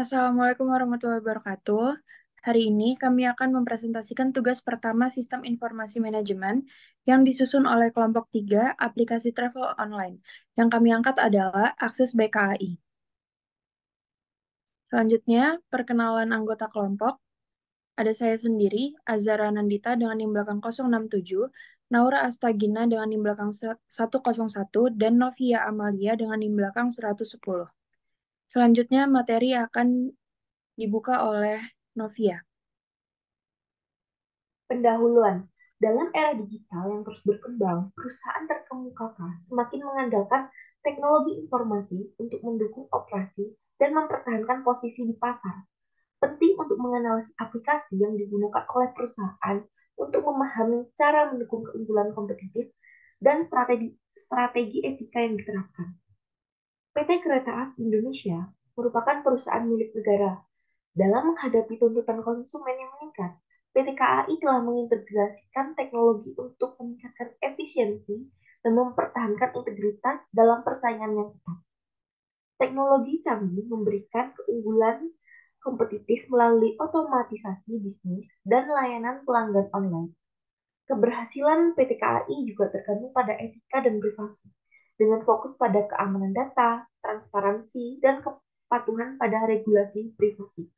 Assalamualaikum warahmatullahi wabarakatuh. Hari ini kami akan mempresentasikan tugas pertama Sistem Informasi Manajemen yang disusun oleh kelompok 3 aplikasi travel online. Yang kami angkat adalah akses by KAI. Selanjutnya, perkenalan anggota kelompok. Ada saya sendiri, Azara Nandita dengan NIM belakang 067, Naura Astagina dengan NIM belakang 101, dan Novia Amalia dengan NIM belakang 110. Selanjutnya, materi akan dibuka oleh Novia. Pendahuluan. Dalam era digital yang terus berkembang, perusahaan terkemuka semakin mengandalkan teknologi informasi untuk mendukung operasi dan mempertahankan posisi di pasar. Penting untuk menganalisis aplikasi yang digunakan oleh perusahaan untuk memahami cara mendukung keunggulan kompetitif dan strategi etika yang diterapkan. PT Kereta Api Indonesia merupakan perusahaan milik negara. Dalam menghadapi tuntutan konsumen yang meningkat, PT KAI telah mengintegrasikan teknologi untuk meningkatkan efisiensi dan mempertahankan integritas dalam persaingan yang ketat. Teknologi canggih memberikan keunggulan kompetitif melalui otomatisasi bisnis dan layanan pelanggan online. Keberhasilan PT KAI juga tergantung pada etika dan privasi, dengan fokus pada keamanan data, transparansi, dan kepatuhan pada regulasi privasi.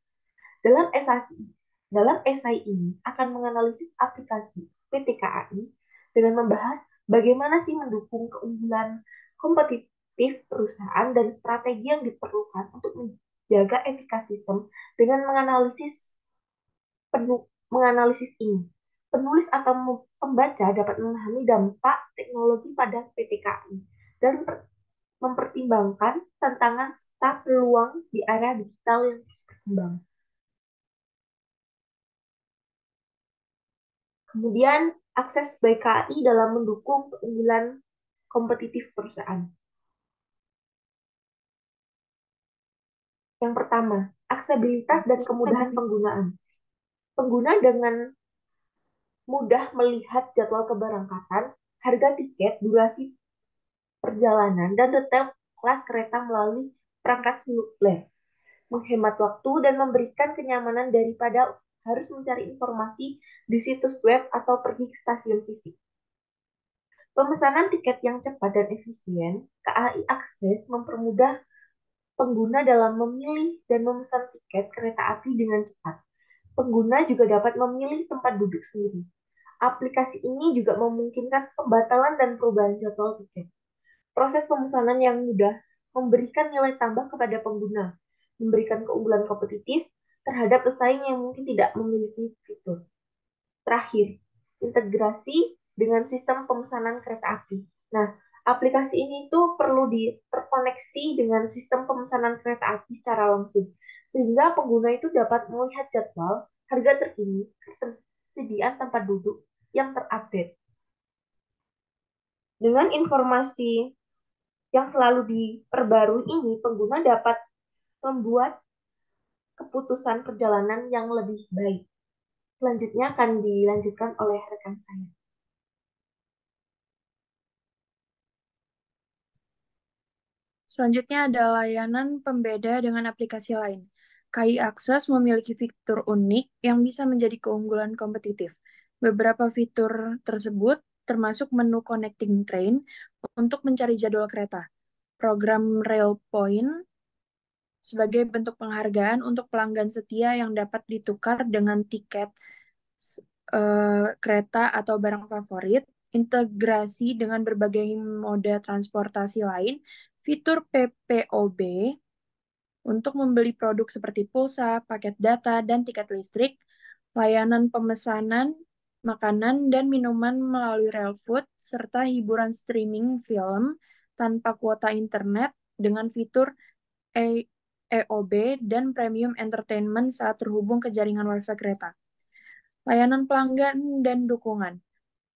Dalam esai, dalam esai ini akan menganalisis aplikasi PT KAI dengan membahas bagaimana sih mendukung keunggulan kompetitif perusahaan dan strategi yang diperlukan untuk menjaga etika sistem dengan menganalisis ini. Penulis atau pembaca dapat memahami dampak teknologi pada PT KAI dan mempertimbangkan tantangan serta peluang di era digital yang terus berkembang. Kemudian, akses by KAI dalam mendukung keunggulan kompetitif perusahaan. Yang pertama, aksesibilitas dan kemudahan penggunaan. Pengguna dengan mudah melihat jadwal keberangkatan, harga tiket, durasi perjalanan, dan detail kelas kereta melalui perangkat seluler, menghemat waktu dan memberikan kenyamanan daripada harus mencari informasi di situs web atau pergi ke stasiun fisik. Pemesanan tiket yang cepat dan efisien, KAI Akses mempermudah pengguna dalam memilih dan memesan tiket kereta api dengan cepat. Pengguna juga dapat memilih tempat duduk sendiri. Aplikasi ini juga memungkinkan pembatalan dan perubahan jadwal tiket. Proses pemesanan yang mudah memberikan nilai tambah kepada pengguna, memberikan keunggulan kompetitif terhadap pesaing yang mungkin tidak memiliki fitur. Terakhir, integrasi dengan sistem pemesanan kereta api. Nah, aplikasi ini tuh perlu terkoneksi dengan sistem pemesanan kereta api secara langsung, sehingga pengguna itu dapat melihat jadwal, harga terkini, ketersediaan tempat duduk yang terupdate. Dengan informasi yang selalu diperbarui ini, pengguna dapat membuat keputusan perjalanan yang lebih baik. Selanjutnya akan dilanjutkan oleh rekan saya. Selanjutnya ada layanan pembeda dengan aplikasi lain. KAI Akses memiliki fitur unik yang bisa menjadi keunggulan kompetitif. Beberapa fitur tersebut termasuk menu Connecting Train untuk mencari jadwal kereta, program Rail Point sebagai bentuk penghargaan untuk pelanggan setia yang dapat ditukar dengan tiket kereta atau barang favorit, integrasi dengan berbagai moda transportasi lain, fitur PPOB untuk membeli produk seperti pulsa, paket data, dan tiket listrik, layanan pemesanan makanan dan minuman melalui Railfood, serta hiburan streaming film tanpa kuota internet dengan fitur EOB dan premium entertainment saat terhubung ke jaringan WiFi kereta. Layanan pelanggan dan dukungan.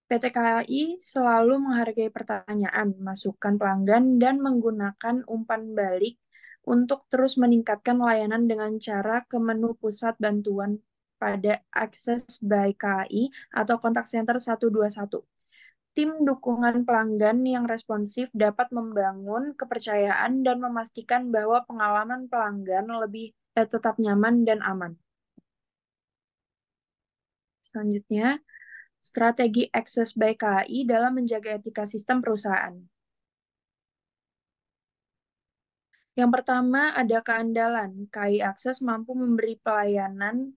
PT KAI selalu menghargai pertanyaan, masukan pelanggan, dan menggunakan umpan balik untuk terus meningkatkan layanan dengan cara ke menu pusat bantuan pada akses by KAI atau kontak center 121. Tim dukungan pelanggan yang responsif dapat membangun kepercayaan dan memastikan bahwa pengalaman pelanggan lebih tetap nyaman dan aman. Selanjutnya, strategi Access by KAI dalam menjaga etika sistem perusahaan. Yang pertama ada keandalan. KAI Akses mampu memberi pelayanan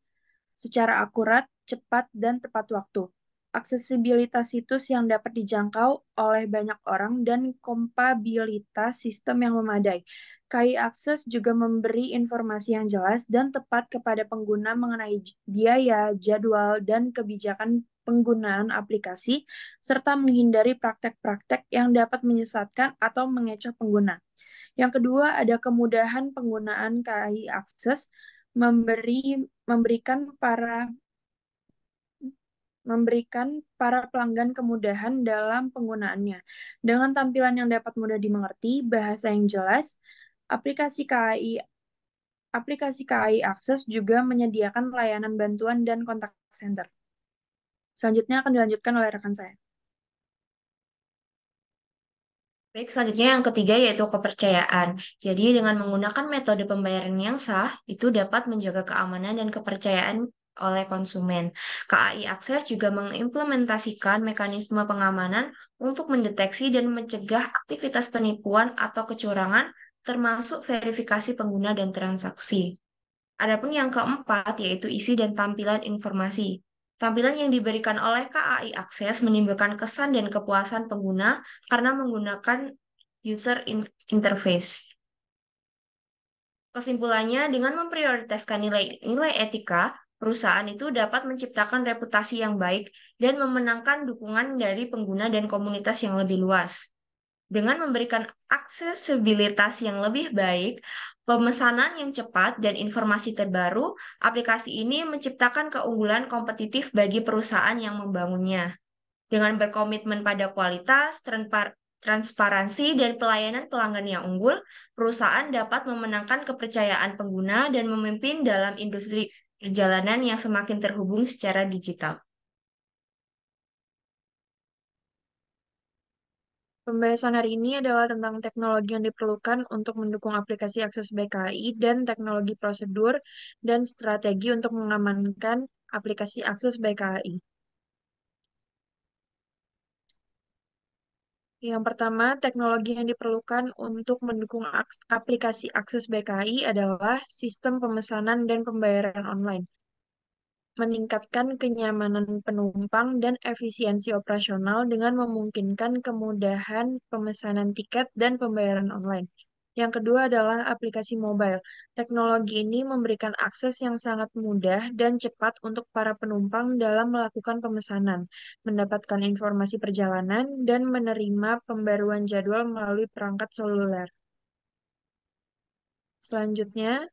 secara akurat, cepat, dan tepat waktu. Aksesibilitas situs yang dapat dijangkau oleh banyak orang dan kompabilitas sistem yang memadai. KAI Akses juga memberi informasi yang jelas dan tepat kepada pengguna mengenai biaya, jadwal, dan kebijakan penggunaan aplikasi, serta menghindari praktek-praktek yang dapat menyesatkan atau mengecoh pengguna. Yang kedua, ada kemudahan penggunaan KAI Akses memberikan para pelanggan kemudahan dalam penggunaannya. Dengan tampilan yang dapat mudah dimengerti, bahasa yang jelas, aplikasi KAI aplikasi KAI Akses juga menyediakan layanan bantuan dan kontak center. Selanjutnya akan dilanjutkan oleh rekan saya. Baik, selanjutnya yang ketiga yaitu kepercayaan. Jadi dengan menggunakan metode pembayaran yang sah, itu dapat menjaga keamanan dan kepercayaan oleh konsumen. KAI Akses juga mengimplementasikan mekanisme pengamanan untuk mendeteksi dan mencegah aktivitas penipuan atau kecurangan, termasuk verifikasi pengguna dan transaksi. Adapun yang keempat yaitu isi dan tampilan informasi. Tampilan yang diberikan oleh KAI Akses menimbulkan kesan dan kepuasan pengguna karena menggunakan user interface. Kesimpulannya, dengan memprioritaskan nilai etika, perusahaan itu dapat menciptakan reputasi yang baik dan memenangkan dukungan dari pengguna dan komunitas yang lebih luas. Dengan memberikan aksesibilitas yang lebih baik, pemesanan yang cepat, dan informasi terbaru, aplikasi ini menciptakan keunggulan kompetitif bagi perusahaan yang membangunnya. Dengan berkomitmen pada kualitas, transparansi, dan pelayanan pelanggan yang unggul, perusahaan dapat memenangkan kepercayaan pengguna dan memimpin dalam industri perjalanan yang semakin terhubung secara digital. Pembahasan hari ini adalah tentang teknologi yang diperlukan untuk mendukung aplikasi akses BKI dan teknologi prosedur dan strategi untuk mengamankan aplikasi akses BKI. Yang pertama, teknologi yang diperlukan untuk mendukung aplikasi akses BKI adalah sistem pemesanan dan pembayaran online, meningkatkan kenyamanan penumpang dan efisiensi operasional dengan memungkinkan kemudahan pemesanan tiket dan pembayaran online. Yang kedua adalah aplikasi mobile. Teknologi ini memberikan akses yang sangat mudah dan cepat untuk para penumpang dalam melakukan pemesanan, mendapatkan informasi perjalanan, dan menerima pembaruan jadwal melalui perangkat seluler. Selanjutnya,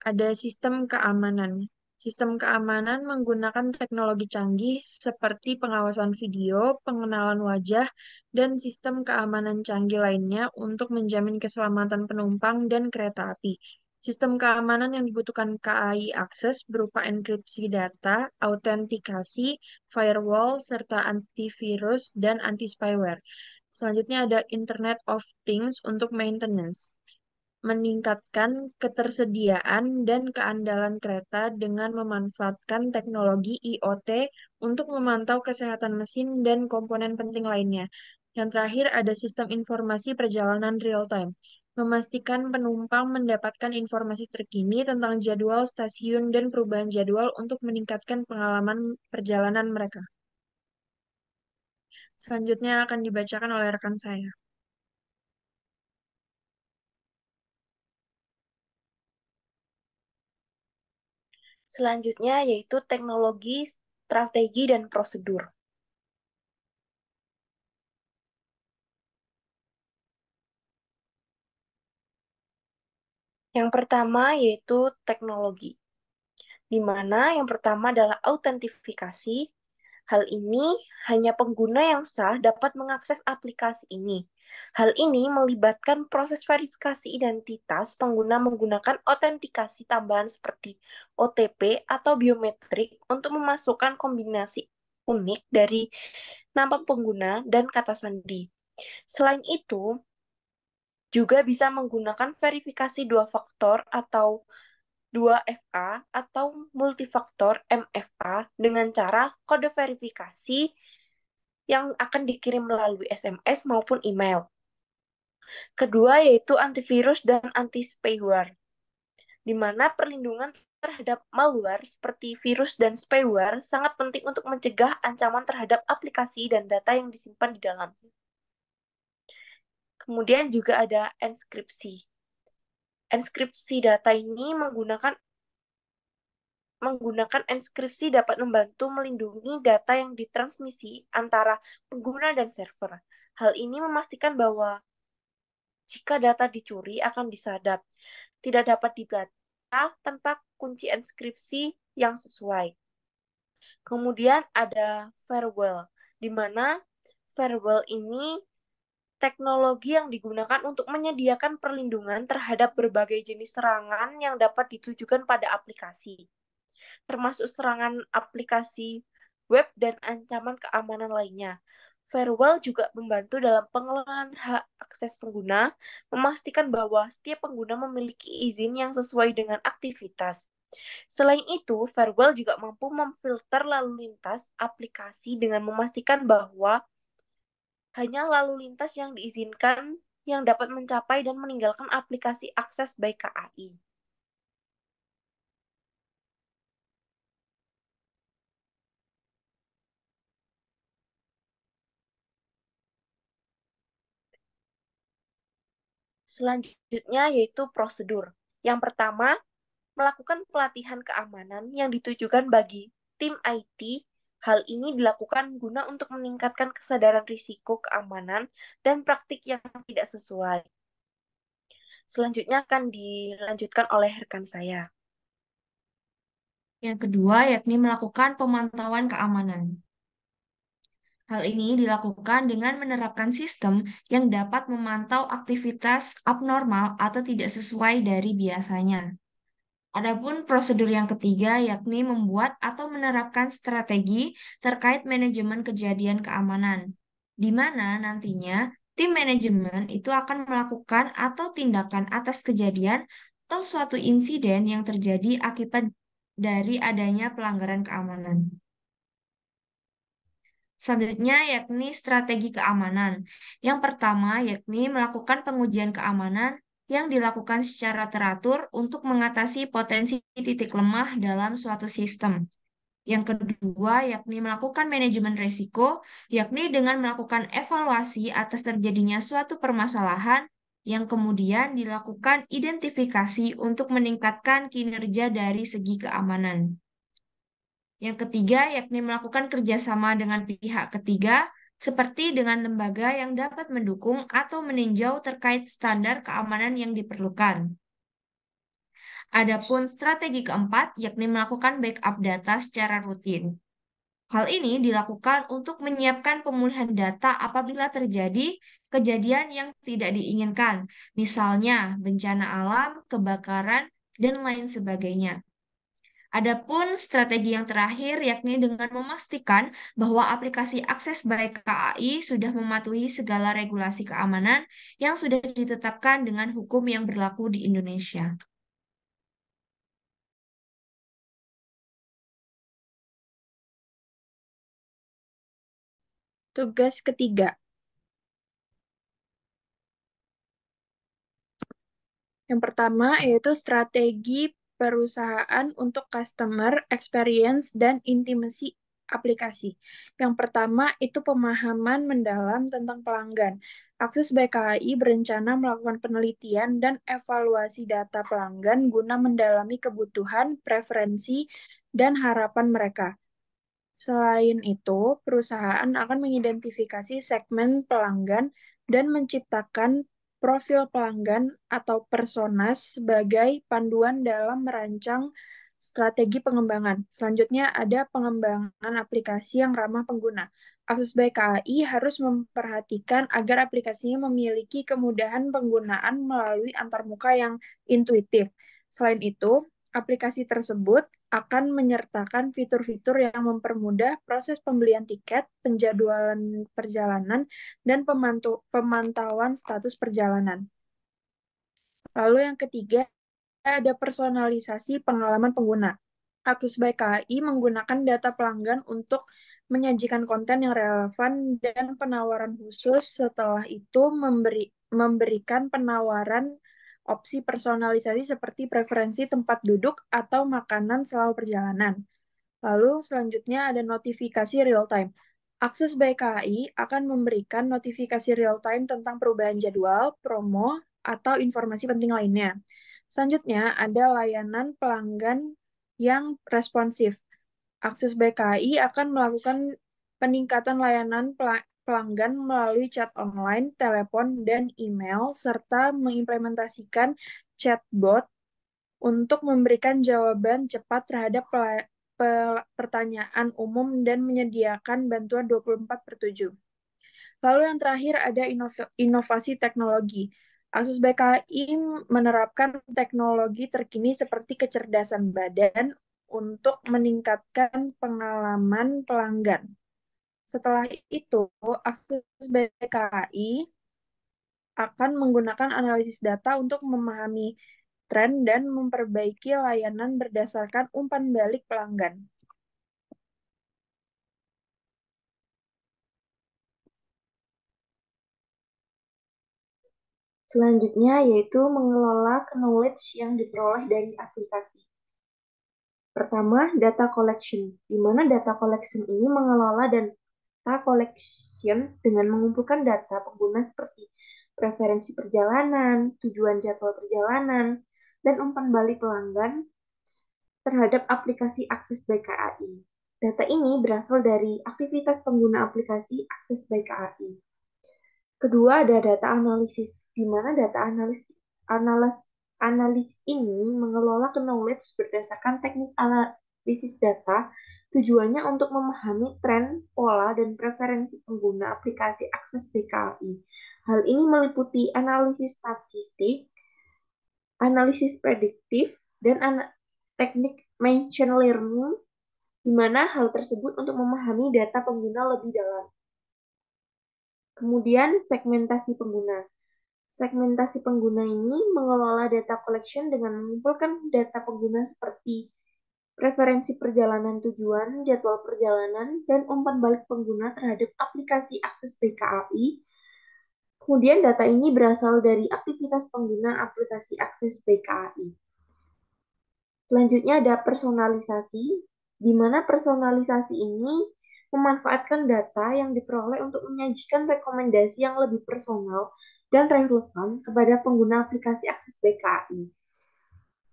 ada sistem keamanan. Sistem keamanan menggunakan teknologi canggih seperti pengawasan video, pengenalan wajah, dan sistem keamanan canggih lainnya untuk menjamin keselamatan penumpang dan kereta api. Sistem keamanan yang dibutuhkan KAI Akses berupa enkripsi data, autentikasi, firewall, serta antivirus dan anti-spyware. Selanjutnya ada Internet of Things untuk maintenance, meningkatkan ketersediaan dan keandalan kereta dengan memanfaatkan teknologi IoT untuk memantau kesehatan mesin dan komponen penting lainnya. Yang terakhir ada sistem informasi perjalanan real-time, memastikan penumpang mendapatkan informasi terkini tentang jadwal stasiun dan perubahan jadwal untuk meningkatkan pengalaman perjalanan mereka. Selanjutnya akan dibacakan oleh rekan saya. Selanjutnya yaitu teknologi, strategi, dan prosedur. Yang pertama yaitu teknologi, di mana yang pertama adalah autentifikasi. Hal ini hanya pengguna yang sah dapat mengakses aplikasi ini. Hal ini melibatkan proses verifikasi identitas pengguna menggunakan autentikasi tambahan seperti OTP atau biometrik untuk memasukkan kombinasi unik dari nama pengguna dan kata sandi. Selain itu, Juga bisa menggunakan verifikasi dua faktor atau 2FA atau multifaktor MFA dengan cara kode verifikasi yang akan dikirim melalui SMS maupun email. Kedua yaitu antivirus dan anti-spyware, di mana perlindungan terhadap malware seperti virus dan spyware sangat penting untuk mencegah ancaman terhadap aplikasi dan data yang disimpan di dalamnya. Kemudian juga ada enskripsi. Enskripsi data ini menggunakan enskripsi dapat membantu melindungi data yang ditransmisi antara pengguna dan server. Hal ini memastikan bahwa jika data dicuri akan disadap, tidak dapat dibaca tanpa kunci enskripsi yang sesuai. Kemudian ada firewall, di mana firewall ini teknologi yang digunakan untuk menyediakan perlindungan terhadap berbagai jenis serangan yang dapat ditujukan pada aplikasi, termasuk serangan aplikasi web dan ancaman keamanan lainnya. Firewall juga membantu dalam pengelolaan hak akses pengguna, memastikan bahwa setiap pengguna memiliki izin yang sesuai dengan aktivitas. Selain itu, firewall juga mampu memfilter lalu lintas aplikasi dengan memastikan bahwa hanya lalu lintas yang diizinkan yang dapat mencapai dan meninggalkan aplikasi akses by KAI. Selanjutnya yaitu prosedur. Yang pertama, melakukan pelatihan keamanan yang ditujukan bagi tim IT. Hal ini dilakukan guna untuk meningkatkan kesadaran risiko keamanan dan praktik yang tidak sesuai. Selanjutnya akan dilanjutkan oleh rekan saya. Yang kedua, yakni melakukan pemantauan keamanan. Hal ini dilakukan dengan menerapkan sistem yang dapat memantau aktivitas abnormal atau tidak sesuai dari biasanya. Adapun prosedur yang ketiga yakni membuat atau menerapkan strategi terkait manajemen kejadian keamanan, di mana nantinya tim manajemen itu akan melakukan atau tindakan atas kejadian atau suatu insiden yang terjadi akibat dari adanya pelanggaran keamanan. Selanjutnya yakni strategi keamanan. Yang pertama yakni melakukan pengujian keamanan yang dilakukan secara teratur untuk mengatasi potensi titik lemah dalam suatu sistem. Yang kedua yakni melakukan manajemen risiko, yakni dengan melakukan evaluasi atas terjadinya suatu permasalahan yang kemudian dilakukan identifikasi untuk meningkatkan kinerja dari segi keamanan. Yang ketiga, yakni melakukan kerjasama dengan pihak ketiga, seperti dengan lembaga yang dapat mendukung atau meninjau terkait standar keamanan yang diperlukan. Adapun strategi keempat, yakni melakukan backup data secara rutin. Hal ini dilakukan untuk menyiapkan pemulihan data apabila terjadi kejadian yang tidak diinginkan, misalnya bencana alam, kebakaran, dan lain sebagainya. Adapun strategi yang terakhir yakni dengan memastikan bahwa aplikasi akses by KAI sudah mematuhi segala regulasi keamanan yang sudah ditetapkan dengan hukum yang berlaku di Indonesia. Tugas ketiga. Yang pertama yaitu strategi perusahaan untuk customer experience dan intimacy aplikasi. Yang pertama itu pemahaman mendalam tentang pelanggan. Akses by KAI berencana melakukan penelitian dan evaluasi data pelanggan guna mendalami kebutuhan, preferensi, dan harapan mereka. Selain itu, perusahaan akan mengidentifikasi segmen pelanggan dan menciptakan profil pelanggan atau personas sebagai panduan dalam merancang strategi pengembangan. Selanjutnya ada pengembangan aplikasi yang ramah pengguna. Akses by KAI harus memperhatikan agar aplikasinya memiliki kemudahan penggunaan melalui antarmuka yang intuitif. Selain itu, aplikasi tersebut akan menyertakan fitur-fitur yang mempermudah proses pembelian tiket, penjadwalan perjalanan, dan pemantauan status perjalanan. Lalu yang ketiga, ada personalisasi pengalaman pengguna. Akses by KAI menggunakan data pelanggan untuk menyajikan konten yang relevan dan penawaran khusus. Setelah itu memberikan penawaran opsi personalisasi seperti preferensi tempat duduk atau makanan selama perjalanan. Lalu selanjutnya ada notifikasi real time. Akses by KAI akan memberikan notifikasi real time tentang perubahan jadwal, promo, atau informasi penting lainnya. Selanjutnya ada layanan pelanggan yang responsif. Akses by KAI akan melakukan peningkatan layanan pelanggan melalui chat online, telepon, dan email, serta mengimplementasikan chatbot untuk memberikan jawaban cepat terhadap pertanyaan umum dan menyediakan bantuan 24/7. Lalu yang terakhir ada inovasi teknologi. Asus BKI menerapkan teknologi terkini seperti kecerdasan badan untuk meningkatkan pengalaman pelanggan. Setelah itu, Asus BKI akan menggunakan analisis data untuk memahami tren dan memperbaiki layanan berdasarkan umpan balik pelanggan. Selanjutnya yaitu mengelola knowledge yang diperoleh dari aplikasi. Pertama, data collection, di mana data collection ini mengelola data collection dengan mengumpulkan data pengguna seperti preferensi perjalanan, tujuan jadwal perjalanan, dan umpan balik pelanggan terhadap aplikasi akses by KAI. Data ini berasal dari aktivitas pengguna aplikasi akses by KAI. Kedua, ada data analisis, di mana data analis ini mengelola knowledge berdasarkan teknik analisis data, tujuannya untuk memahami tren, pola, dan preferensi pengguna aplikasi akses BKI. Hal ini meliputi analisis statistik, analisis prediktif, dan teknik machine learning, di mana hal tersebut untuk memahami data pengguna lebih dalam. Kemudian, segmentasi pengguna. Segmentasi pengguna ini mengelola data collection dengan mengumpulkan data pengguna seperti preferensi perjalanan tujuan, jadwal perjalanan, dan umpan balik pengguna terhadap aplikasi akses BKAI. Kemudian data ini berasal dari aktivitas pengguna aplikasi akses BKAI. Selanjutnya ada personalisasi, di mana personalisasi ini memanfaatkan data yang diperoleh untuk menyajikan rekomendasi yang lebih personal dan relevan kepada pengguna aplikasi akses BKI.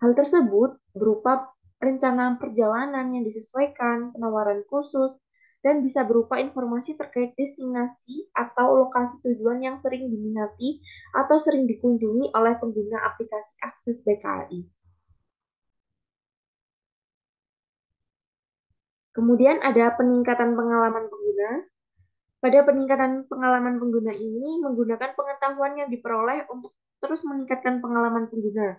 Hal tersebut berupa rencana perjalanan yang disesuaikan, penawaran khusus, dan bisa berupa informasi terkait destinasi atau lokasi tujuan yang sering diminati atau sering dikunjungi oleh pengguna aplikasi akses BKI. Kemudian ada peningkatan pengalaman pengguna. Pada peningkatan pengalaman pengguna ini menggunakan pengetahuan yang diperoleh untuk terus meningkatkan pengalaman pengguna,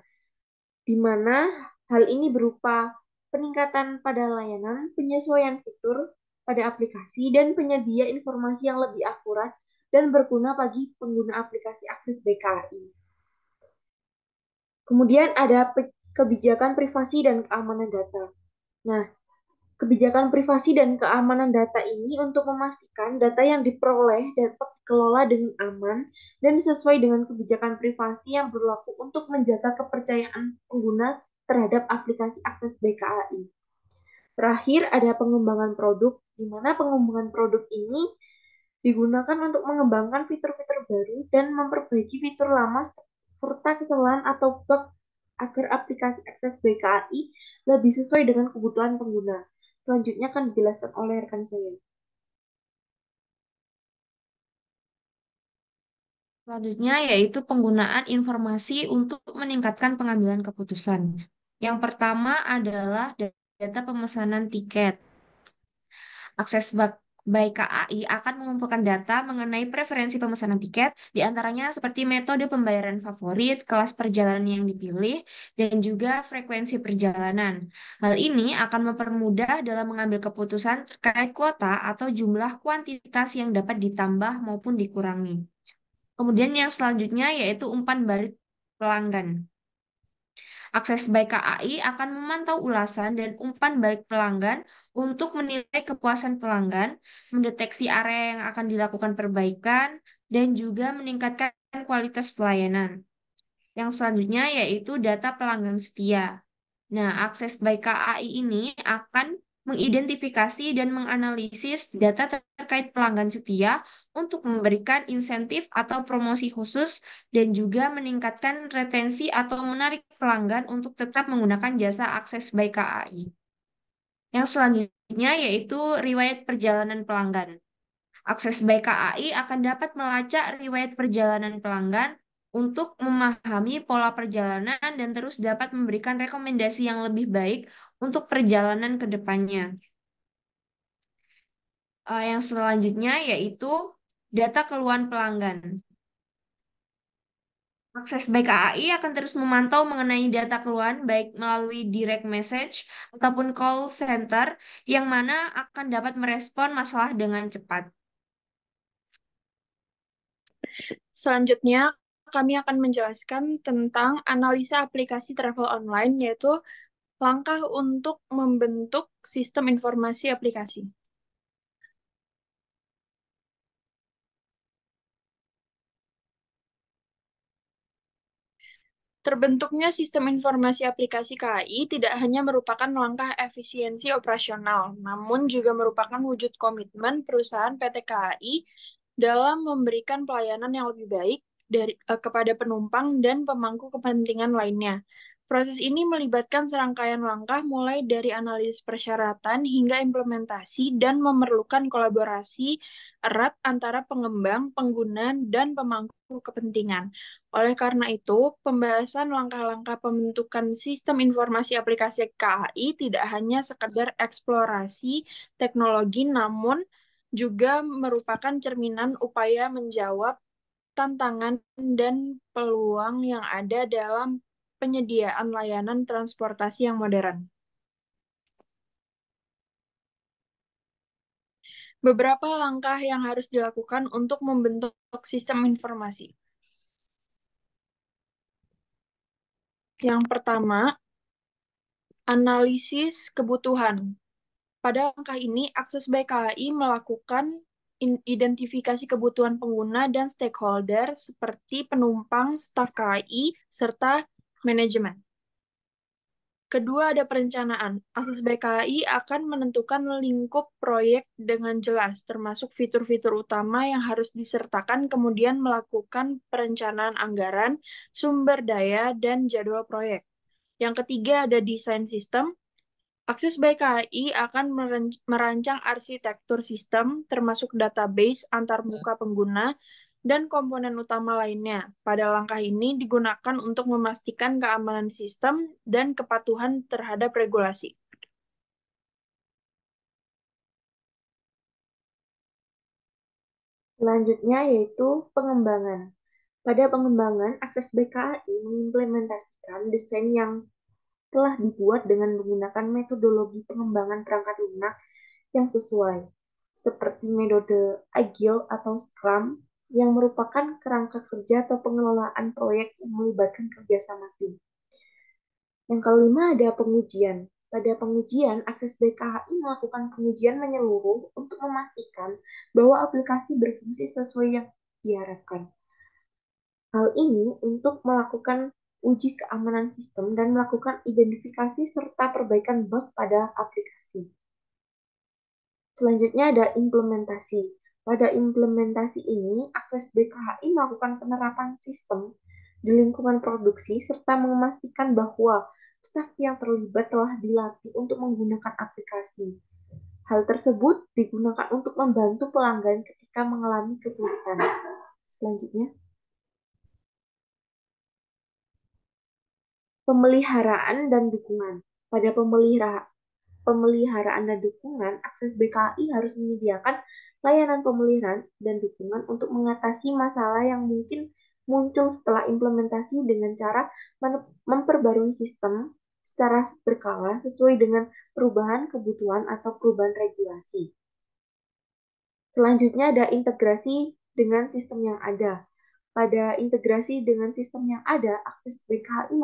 di mana hal ini berupa peningkatan pada layanan, penyesuaian fitur pada aplikasi, dan penyedia informasi yang lebih akurat dan berguna bagi pengguna aplikasi akses BKI. Kemudian ada kebijakan privasi dan keamanan data. Nah, kebijakan privasi dan keamanan data ini untuk memastikan data yang diperoleh dapat dikelola dengan aman dan sesuai dengan kebijakan privasi yang berlaku untuk menjaga kepercayaan pengguna terhadap aplikasi akses BKAI. Terakhir, ada pengembangan produk, di mana pengembangan produk ini digunakan untuk mengembangkan fitur-fitur baru dan memperbaiki fitur lama serta kesalahan atau bug agar aplikasi akses BKI lebih sesuai dengan kebutuhan pengguna. Selanjutnya akan dijelaskan oleh rekan saya. Selanjutnya yaitu penggunaan informasi untuk meningkatkan pengambilan keputusan. Yang pertama adalah data pemesanan tiket. Akses by KAI akan mengumpulkan data mengenai preferensi pemesanan tiket, di antaranya seperti metode pembayaran favorit, kelas perjalanan yang dipilih, dan juga frekuensi perjalanan. Hal ini akan mempermudah dalam mengambil keputusan terkait kuota atau jumlah kuantitas yang dapat ditambah maupun dikurangi. Kemudian yang selanjutnya yaitu umpan balik pelanggan. Akses by KAI akan memantau ulasan dan umpan balik pelanggan untuk menilai kepuasan pelanggan, mendeteksi area yang akan dilakukan perbaikan, dan juga meningkatkan kualitas pelayanan. Yang selanjutnya yaitu data pelanggan setia. Nah, akses by KAI ini akan mengidentifikasi dan menganalisis data terkait pelanggan setia untuk memberikan insentif atau promosi khusus dan juga meningkatkan retensi atau menarik pelanggan untuk tetap menggunakan jasa akses by KAI. Yang selanjutnya yaitu riwayat perjalanan pelanggan. Akses by KAI akan dapat melacak riwayat perjalanan pelanggan untuk memahami pola perjalanan dan terus dapat memberikan rekomendasi yang lebih baik untuk perjalanan ke depannya. Yang selanjutnya yaitu data keluhan pelanggan. Akses by KAI akan terus memantau mengenai data keluhan baik melalui direct message ataupun call center yang mana akan dapat merespon masalah dengan cepat. Selanjutnya, kami akan menjelaskan tentang analisa aplikasi travel online, yaitu langkah untuk membentuk sistem informasi aplikasi. Terbentuknya sistem informasi aplikasi KAI tidak hanya merupakan langkah efisiensi operasional, namun juga merupakan wujud komitmen perusahaan PT KAI dalam memberikan pelayanan yang lebih baik kepada penumpang dan pemangku kepentingan lainnya. Proses ini melibatkan serangkaian langkah mulai dari analisis persyaratan hingga implementasi dan memerlukan kolaborasi erat antara pengembang, pengguna, dan pemangku kepentingan. Oleh karena itu, pembahasan langkah-langkah pembentukan sistem informasi aplikasi KAI tidak hanya sekedar eksplorasi teknologi, namun juga merupakan cerminan upaya menjawab tantangan dan peluang yang ada dalam penyediaan layanan transportasi yang modern. Beberapa langkah yang harus dilakukan untuk membentuk sistem informasi. Yang pertama, analisis kebutuhan. Pada langkah ini, Akses by KAI melakukan identifikasi kebutuhan pengguna dan stakeholder seperti penumpang, staf KAI, serta manajemen. Kedua, ada perencanaan. Akses by KAI akan menentukan lingkup proyek dengan jelas, termasuk fitur-fitur utama yang harus disertakan, kemudian melakukan perencanaan anggaran, sumber daya, dan jadwal proyek. Yang ketiga, ada desain sistem. Akses by KAI akan merancang arsitektur sistem, termasuk database antarmuka pengguna, dan komponen utama lainnya. Pada langkah ini digunakan untuk memastikan keamanan sistem dan kepatuhan terhadap regulasi. Selanjutnya yaitu pengembangan. Pada pengembangan, Akses by KAI mengimplementasikan desain yang telah dibuat dengan menggunakan metodologi pengembangan perangkat lunak yang sesuai, seperti metode Agile atau Scrum, yang merupakan kerangka kerja atau pengelolaan proyek yang melibatkan kerjasama tim. Yang kelima ada pengujian. Pada pengujian, Akses by KAI melakukan pengujian menyeluruh untuk memastikan bahwa aplikasi berfungsi sesuai yang diharapkan. Hal ini untuk melakukan uji keamanan sistem dan melakukan identifikasi serta perbaikan bug pada aplikasi. Selanjutnya ada implementasi. Pada implementasi ini, Akses by KAI melakukan penerapan sistem di lingkungan produksi serta memastikan bahwa staf yang terlibat telah dilatih untuk menggunakan aplikasi. Hal tersebut digunakan untuk membantu pelanggan ketika mengalami kesulitan. Selanjutnya, pemeliharaan dan dukungan. Pada pemeliharaan dan dukungan, Akses by KAI harus menyediakan layanan pemeliharaan dan dukungan untuk mengatasi masalah yang mungkin muncul setelah implementasi dengan cara memperbarui sistem secara berkala sesuai dengan perubahan kebutuhan atau perubahan regulasi. Selanjutnya ada integrasi dengan sistem yang ada. Pada integrasi dengan sistem yang ada, akses BKI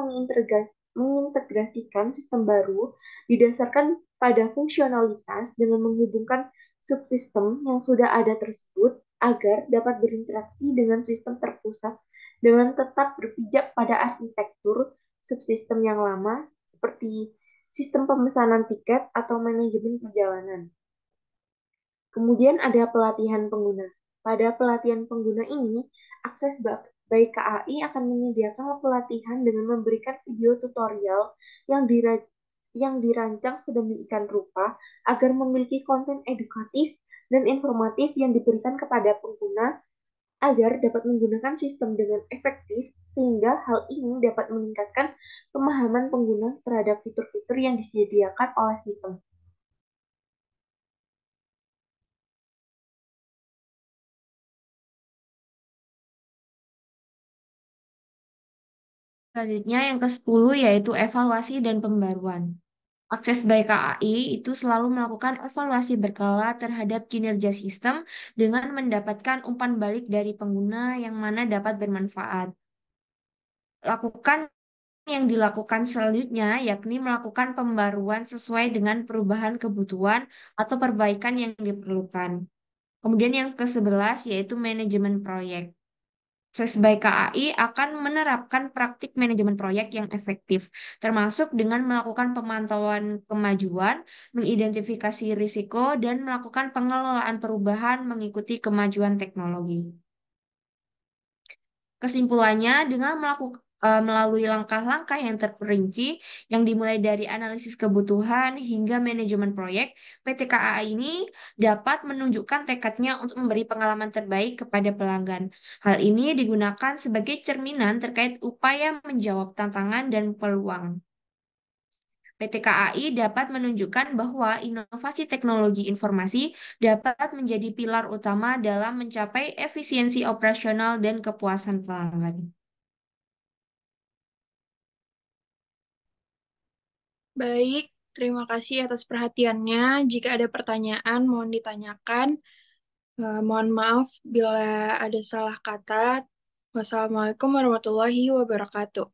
mengintegrasikan sistem baru didasarkan pada fungsionalitas dengan menghubungkan subsistem yang sudah ada tersebut agar dapat berinteraksi dengan sistem terpusat dengan tetap berpijak pada arsitektur subsistem yang lama seperti sistem pemesanan tiket atau manajemen perjalanan. Kemudian ada pelatihan pengguna. Pada pelatihan pengguna ini, akses baik KAI akan menyediakan pelatihan dengan memberikan video tutorial yang dirancang sedemikian rupa agar memiliki konten edukatif dan informatif yang diberikan kepada pengguna agar dapat menggunakan sistem dengan efektif sehingga hal ini dapat meningkatkan pemahaman pengguna terhadap fitur-fitur yang disediakan oleh sistem. Selanjutnya yang ke-10 yaitu evaluasi dan pembaruan. Akses by KAI itu selalu melakukan evaluasi berkala terhadap kinerja sistem dengan mendapatkan umpan balik dari pengguna yang mana dapat bermanfaat. Lakukan yang dilakukan selanjutnya yakni melakukan pembaruan sesuai dengan perubahan kebutuhan atau perbaikan yang diperlukan. Kemudian yang ke-11 yaitu manajemen proyek. Sebaik KAI akan menerapkan praktik manajemen proyek yang efektif, termasuk dengan melakukan pemantauan kemajuan, mengidentifikasi risiko, dan melakukan pengelolaan perubahan mengikuti kemajuan teknologi. Kesimpulannya, dengan melalui langkah-langkah yang terperinci, yang dimulai dari analisis kebutuhan hingga manajemen proyek, PT KAI ini dapat menunjukkan tekadnya untuk memberi pengalaman terbaik kepada pelanggan. Hal ini digunakan sebagai cerminan terkait upaya menjawab tantangan dan peluang. PT KAI dapat menunjukkan bahwa inovasi teknologi informasi dapat menjadi pilar utama dalam mencapai efisiensi operasional dan kepuasan pelanggan. Baik, terima kasih atas perhatiannya. Jika ada pertanyaan, mohon ditanyakan. Mohon maaf bila ada salah kata. Wassalamualaikum warahmatullahi wabarakatuh.